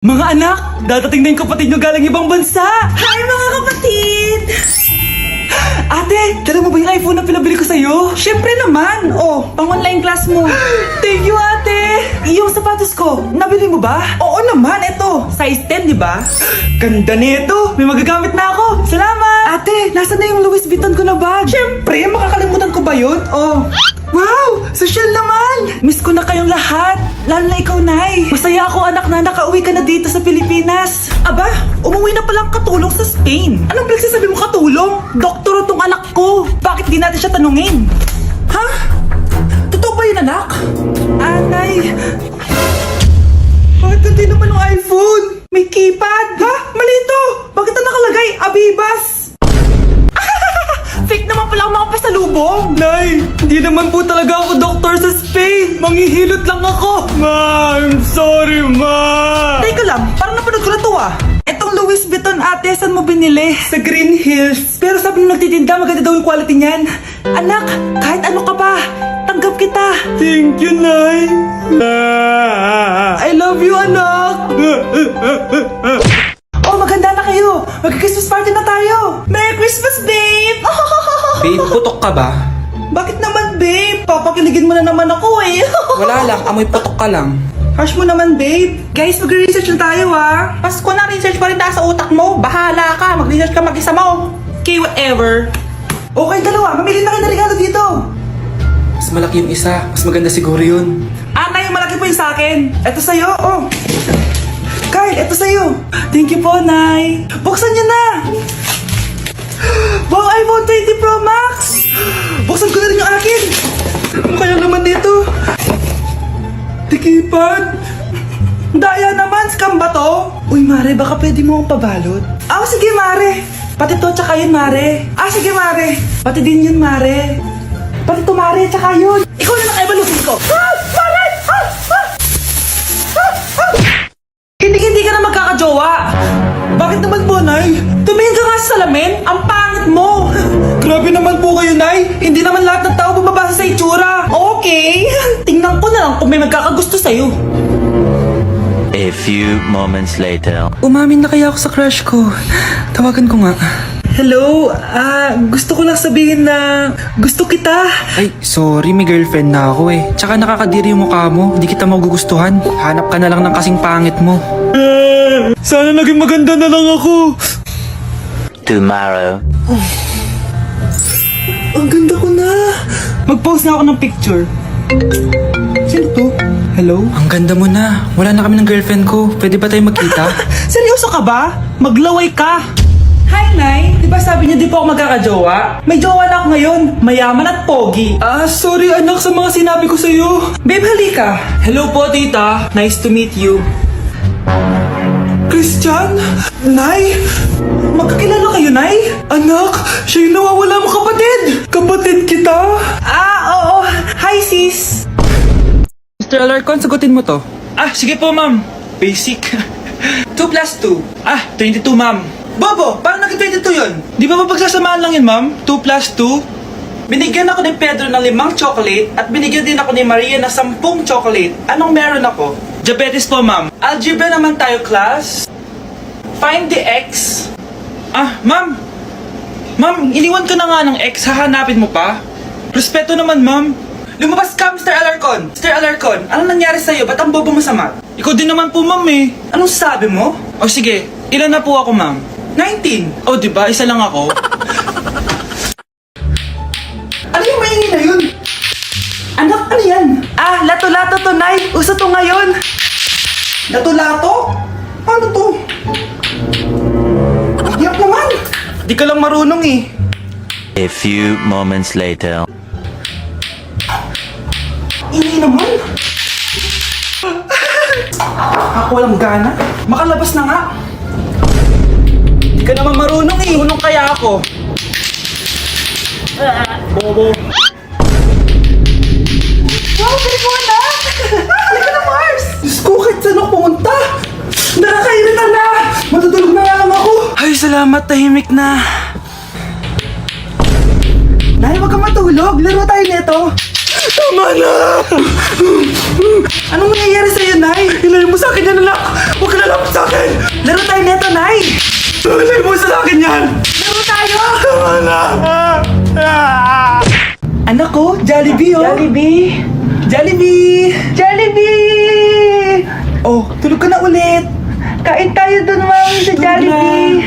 Mga anak, dadating na yung kapatid nyo galing ibang bansa! Hi mga kapatid! Ate, dala mo ba yung iPhone na pinabili ko sa'yo? Siyempre naman! Oh, pang-online class mo. Thank you, ate! Yung sapatos ko, nabili mo ba? Oo naman, eto. Size 10, di ba? Ganda nito! May magagamit na ako! Salamat! Ate, nasa na yung Louis Vuitton ko na bag? Siyempre, makakalimutan ko ba yun? Oh, Wow! Social naman! Miss ko na kayong lahat! Lalo na ikaw, Nay! Masaya ako, anak, na nakauwi ka na dito sa Pilipinas! aba, umuwi na palang katulong sa Spain. Anong pinagsasabi mo katulong? Doktor tong anak ko! Bakit di natin siya tanungin? Ha? Totoo ba yun, anak? Nay! Bakit hindi naman yung iPhone? May keypad. Ha? Mali ito. Bakit na nakalagay? Abibas. Fake naman pala ang mga pasalubong. Nay, hindi naman po talaga ako doktor sa Spain. Manghihilot lang ako. Ma, I'm sorry, ma. Teka lang, parang napanood ko na to ah. Etong Louis Vuitton ate, saan mo binili? Sa Green Hills. Pero sabi nung nagtitinda, maganda daw yung quality niyan. Anak, kahit ano ka pa, tanggap kita. Thank you, Nay. I love you, anak. Oh, maganda na kayo. Mag-Christmas party na tayo. Merry Christmas, babe. Babe, putok ka ba? Bakit naman, babe? Papakiligin mo na naman ako eh. Wala lang, amoy putok ka lang. Hush mo naman, babe. Guys, magre-research na tayo ah. Pasko na, research pa rin tayo sa utak mo. Bahala ka, mag-research ka mag-isa mo. Okay, whatever. Okay, dalawa. Mamili na kayo ng regalo dito. Mas malaki yung isa, mas maganda siguro yun. Nay, yung malaki po yung sa akin. Ito sa'yo, oh. Kyle, ito sa'yo. Thank you po, Nay. Buksan niyo na. Wow, iPhone 20 Pro Max. Buksan ko na rin yung akin. Ano kaya naman dito? Tikipad. Daya naman, scam ba to? Uy, Mare, baka pwede mo akong pabalot. Sige, Mare. Pati to, tsaka yun, Mare. Sige, Mare. Pati din yun, Mare. Pati to, Mare, tsaka yun. Ikaw na nakaibalutin ko. Mare! Hindi ka na magkakajowa. Bakit naman po, Nay? Tumingin ka nga sa salamin. Ang pangit mo. Grabe naman po kayo, Nay. Hindi naman lahat ng tao bumabasa sa itsura. Okay. Tingnan ko na lang kung may magkakagusto sa'yo. A few moments later. Umamin na kaya ako sa crush ko. Tawagan ko nga. Hello, gusto ko lang sabihin na gusto kita. Ay, sorry, may girlfriend na ako eh. Tsaka nakakadiri yung mukha mo, di kita magugustuhan. Hanap ka na lang ng kasing pangit mo. Sana naging maganda na lang ako. Tomorrow. Ang ganda ko na. Mag-post na ako ng picture. Sino to? Hello? Ang ganda mo na. Wala na kami ng girlfriend ko. Pwede ba tayo magkita? Seryoso ka ba? Maglaway ka. Hi, Nay. Di ba sabi niyo di po ako magkakajowa? May jowa na ako ngayon. Mayaman at pogi. Sorry anak sa mga sinabi ko sa'yo. Babe, halika. Hello po, tita. Nice to meet you. Christian? Nay? Magkakilala kayo, Nay? Anak, siya yung nawawala mo kapatid. Kapatid kita. Oo. Hi, sis. Mr. Alarcon, sagutin mo to. Sige po, ma'am. Basic. 2 plus 2. 22, ma'am. Bobo, paano naging 22 yun? Di ba mapagsasamaan lang yun, ma'am? 2 plus 2? Binigyan ako ni Pedro ng 5 chocolate at binigyan din ako ni Maria ng 10 chocolate. Anong meron ako? Diabetes po, ma'am. Algebra naman tayo, class. Find the x. Ma'am. Ma'am, iniwan ka na nga ng ex. Hahanapin mo pa? Respeto naman, ma'am. Lumabas ka, Mr. Alarcon. Mr. Alarcon, anong nangyari sa'yo? Ba't ang bobo mo sa math? Ikaw din naman po, ma'am eh. Anong sabi mo? O sige, ilan na po ako, ma'am? 19. O, diba? Isa lang ako. Ano yung maingin na yun? Anak, ano yan? Lato-lato to, Nay. Uso to ngayon. Lato-lato? Ano to? Hirap naman. Di ka lang marunong eh. A few moments later. Ingay naman. Ako walang gana. Makalabas na nga. Di ka naman marunong eh. Unong kaya ako. Bobo. Wow, galing mo na! Halika na, Mars! Diyos ko, kahit saan ako pumunta! Nakakairita na! Matutulog na lang ako! Ay, salamat. Tahimik na. Nay, wag kang matulog. Laro tayo nito. Tama na! Anong mangyayari sa'yo, Nay? Ilayo mo sa akin yan, anak! Huwag ka lalapit sa akin! Laro tayo neto, Nay! Ilayo mo sa akin yan! Laro tayo! Tama na! Anak ko, Jollibee, oh! Jollibee! Jollibee! Jollibee! Oh, tulog ka na ulit! Kain tayo dun, Mami, sa Jollibee!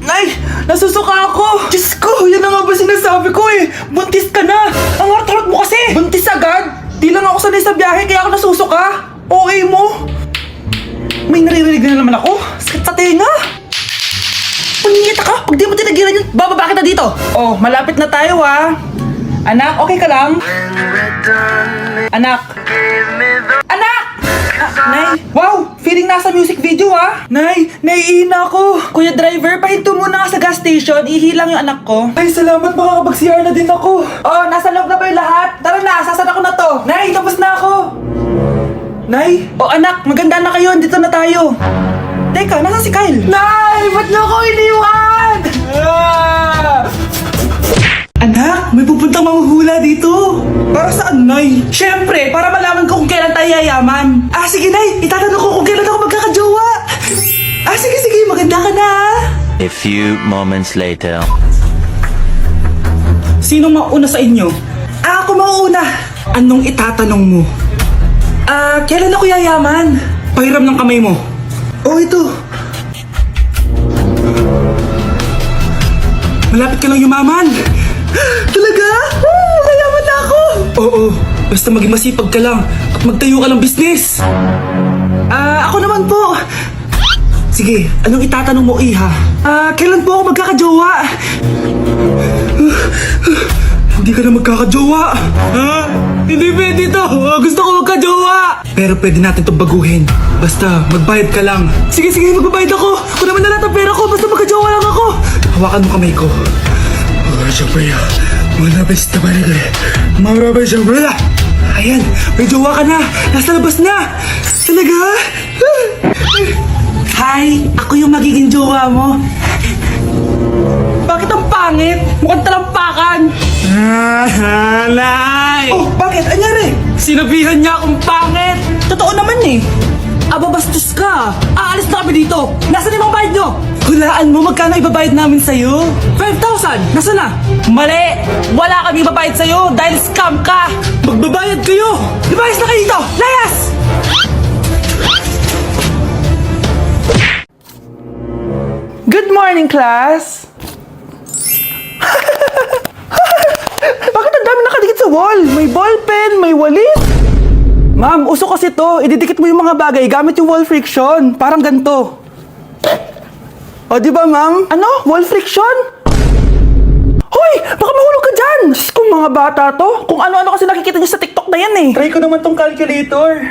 Nay! Nasusuka ako! Diyos ko! Yan na nga ba sinasabi ko eh! Buntis ka na! Ang harot mo kasi! Buntis agad! Di lang ako sanay sa biyahe kaya ako nasusuka! Okay mo! May naririnig na naman ako! Sakit sa tenga! Pangingita ka! Pag di mo tinagilan yun, bababa kita dito! Oh, malapit na tayo ah! Anak, okay ka lang? Anak! Anak! Nay! Wow! Feeling nasa music video ah! Nay! Naiihina ako! Kuya driver, pahinto muna nga sa gas station. Ihilang yung anak ko. Ay, salamat! Makakapag-CR na din ako. Oh, nasa loob na ba yung lahat? Tara na! Sasana ko na to! Nay! Tapos na ako! Nay! Oh, anak! Maganda na kayo! Dito na tayo! Teka, nasa si Kyle? Nay! Ba't niyo ako iniwan? Anak, may pupuntang manghuhula dito. Para saan, Nay? Siyempre, para malaman ko kung kailan tayo yayaman. Ah, sige, Nay. Itatanong ko kung kailan ako magkakajowa. Ah, sige, maganda ka na. A few moments later. Sino mauna sa inyo? Ah, ako mauna. Anong itatanong mo? Ah, kailan ako yayaman? Pahiram ng kamay mo. Oh, ito. Malapit ka lang yumaman. Talaga? Mayaman na ako! Oo, basta maging masipag ka lang at magtayo ka ng business. Ah, ako naman po. Sige, anong itatanong mo, Iha? Ah, kailan po ako magkakajowa? Hindi ka na magkakajowa. Ha? Hindi pwede to. Gusto ko magkajowa. Pero pwede natin itong baguhin. Basta, magbayad ka lang. Sige, magbabayad ako. Kung naman na lahat ang pera ko, basta magkajowa lang ako. Hawakan mo kamay ko. Ayan, may jowa ka na. Nasa labas na. Talaga? Hi, ako yung magiging jowa mo. Bakit ang pangit? Mukhang talampakan. Nay! Oh, bakit? Anyari? Sinabihan niya akong pangit. Totoo naman eh. Ababastos ka. Aalis na kami dito. Nasaan yung mga bayad nyo? Hulaan mo magkano ibabayad namin sa'yo? 5,000! Nasaan na? Mali! Wala kami ibabayad sa'yo dahil scam ka! Magbabayad kayo! Lumayas na kayo dito! Layas! Good morning, class! Bakit ang dami nakadikit sa wall? May ballpen, may walis. Ma'am, uso kasi to. Ididikit mo yung mga bagay gamit yung wall friction. Parang ganito. O, di ba, ma'am? Ano? Wall friction? Hoy! Baka mahulog ka dyan! Diyos kong mga bata to. Kung ano-ano kasi nakikita niyo sa TikTok na yan eh. Try ko naman tong calculator.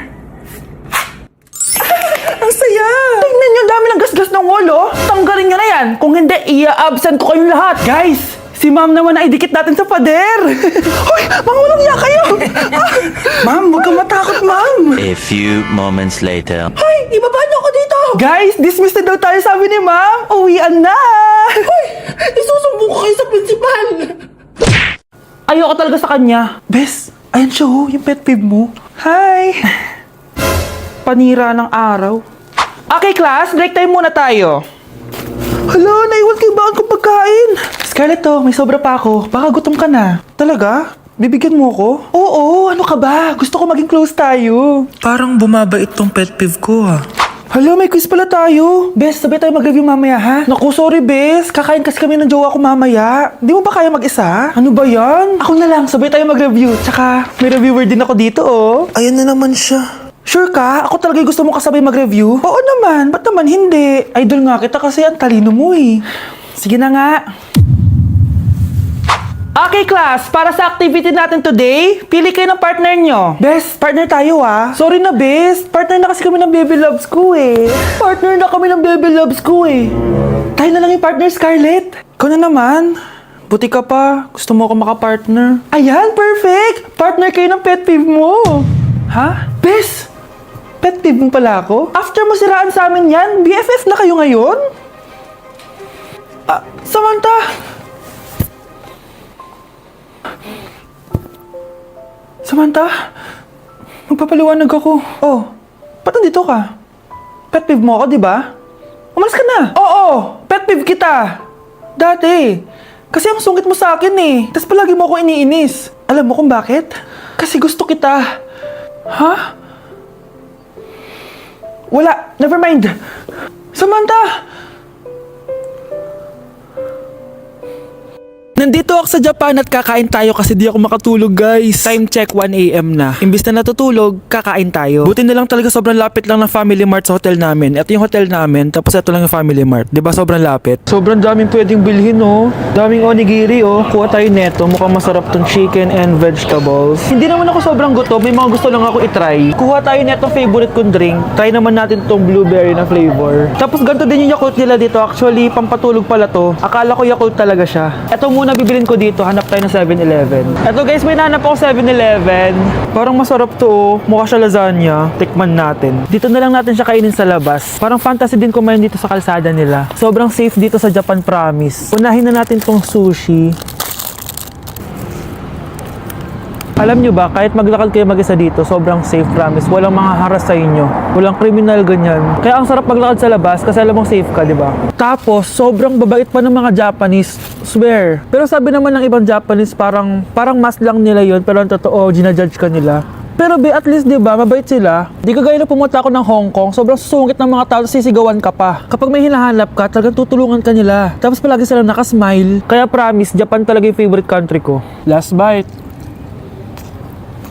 Ang saya! Tingnan niyo, dami ng gasgas ng wall, oh. Tanggalin niyo na yan. Kung hindi, i-absent ko kayong lahat. Guys! Si ma'am naman na idikit natin sa pader. Hoy! Mangulong niya kayo! Ma'am, huwag kang matakot, ma'am. A few moments later. Hoy! Ibaba niyo ako dito! Guys, dismissed na daw tayo, sabi ni ma'am. Uwian na! Hoy! Isusumbong ko kayo sa principal! Ayoko talaga sa kanya. Bes, ayan siya ho, yung pet peeve mo. Hi! Panira ng araw. Okay, class, break time muna tayo. Hala, naiwan kayo ba ang pagkain? Scarlett to, may sobra pa ako. Baka gutom ka na. Talaga? Bibigyan mo ko? Oo, ano ka ba? Gusto ko maging close tayo. Parang bumabait tong pet peeve ko ah. Hala, may quiz pala tayo. Bes, sabay tayo mag-review mamaya ha? Naku, sorry Bes. Kakain kasi kami ng jowa ko mamaya. Di mo ba kaya mag-isa? Ano ba yan? Ako na lang, sabay tayo mag-review. Tsaka, may reviewer din ako dito oh. Ayan na naman siya. Sure ka? Ako talaga gusto mo kasabay mag-review? Oo naman, ba't naman hindi? Idol nga kita kasi ang talino mo eh. Sige na nga. Okay class, para sa activity natin today, pili kayo ng partner nyo. Best, partner tayo ah. Sorry na best, partner na kasi kami ng baby loves ko eh. Partner na kami ng baby loves ko eh. Tayo na lang yung partner, Scarlett. Ikaw na naman. Buti ka pa, gusto mo ako makapartner. Ayan, perfect! Partner kayo ng pet peeve mo. Ha? Best, pet peeve mo pala ako? After mo siraan sa amin yan, BFF na kayo ngayon? Ah, Samantha! Samantha, magpapaliwanag ako. Oh, ba't nandito ka? Pet peeve mo ako, di ba? Umalis ka na! Oo! Pet peeve kita! Dati, kasi ang sungit mo sa akin eh. Tapos palagi mo ako iniinis. Alam mo kung bakit? Kasi gusto kita. Ha? Wala, never mind. Samantha! Nandito ako sa Japan at kakain tayo kasi di ako makatulog, guys. Time check 1 AM na. Imbis na natutulog, kakain tayo. Buti na lang talaga sobrang lapit lang ng Family Mart sa hotel namin. Ito yung hotel namin, tapos ito lang yung Family Mart. Di ba sobrang lapit? Sobrang daming pwedeng bilhin, oh. Daming onigiri, oh. Kuha tayo neto. Mukhang masarap tong chicken and vegetables. Hindi naman ako sobrang gutom. May mga gusto lang ako itry. Kuha tayo neto favorite kong drink. Try naman natin tong blueberry na flavor. Tapos ganito din yung Yakult nila dito. Actually, pampatulog pala to. Akala ko Yakult talaga siya. Ito muna bibilin ko dito, hanap tayo ng 7-Eleven. Eto guys, may nahanap ako 7-Eleven. Parang masarap to, oh. Mukha siya lasagna. Tikman natin. Dito na lang natin siya kainin sa labas. Parang fantasy din kumain dito sa kalsada nila. Sobrang safe dito sa Japan, promise. Unahin na natin tong sushi. Alam nyo ba, kahit maglakad kayo mag-isa dito, sobrang safe, promise. Walang mga haras sa inyo. Walang kriminal, ganyan. Kaya ang sarap maglakad sa labas kasi alam mong safe ka, di ba? Tapos, sobrang babait pa ng mga Japanese. Swear. Pero sabi naman ng ibang Japanese, parang mas lang nila yon, pero ang totoo, ginajudge ka nila. Pero at least, di ba, mabait sila. Di kagaya na pumunta ako ng Hong Kong, sobrang susungit ng mga tao, sisigawan ka pa. Kapag may hinahanap ka, talagang tutulungan ka nila. Tapos palagi sila nakasmile. Kaya promise, Japan talaga yung favorite country ko. Last bite.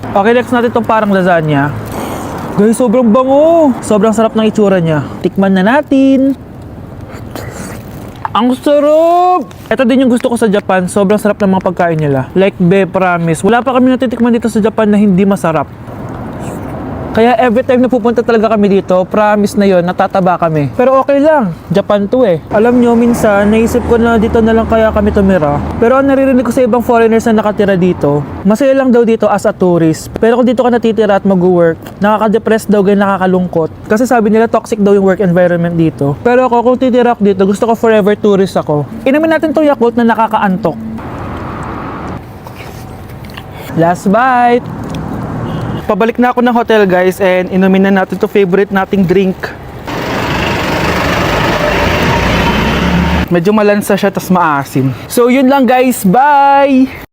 Okay, next natin itong parang lasagna. Guys, sobrang bango. Sobrang sarap ng itsura niya. Tikman na natin. Ang sarap! Ito din yung gusto ko sa Japan. Sobrang sarap ng mga pagkain nila. Like, promise. Wala pa kami natitikman dito sa Japan na hindi masarap. Kaya every time na pupunta talaga kami dito, promise na yon, natataba kami. Pero okay lang, Japan to eh. Alam nyo, minsan, naisip ko na dito na lang kaya kami tumira. Pero ang naririnig ko sa ibang foreigners na nakatira dito, masaya lang daw dito as a tourist. Pero kung dito ka natitira at mag-work, nakaka-depress daw, ganyan, nakakalungkot. Kasi sabi nila toxic daw yung work environment dito. Pero ako, kung titira ako dito, gusto ko forever tourist ako. Inumin natin tong Yakult na nakakaantok. Last bite! Pabalik na ako ng hotel, guys, and inumin na natin to favorite nating drink. Medyo malansa siya, tas maasim. So yun lang, guys, bye!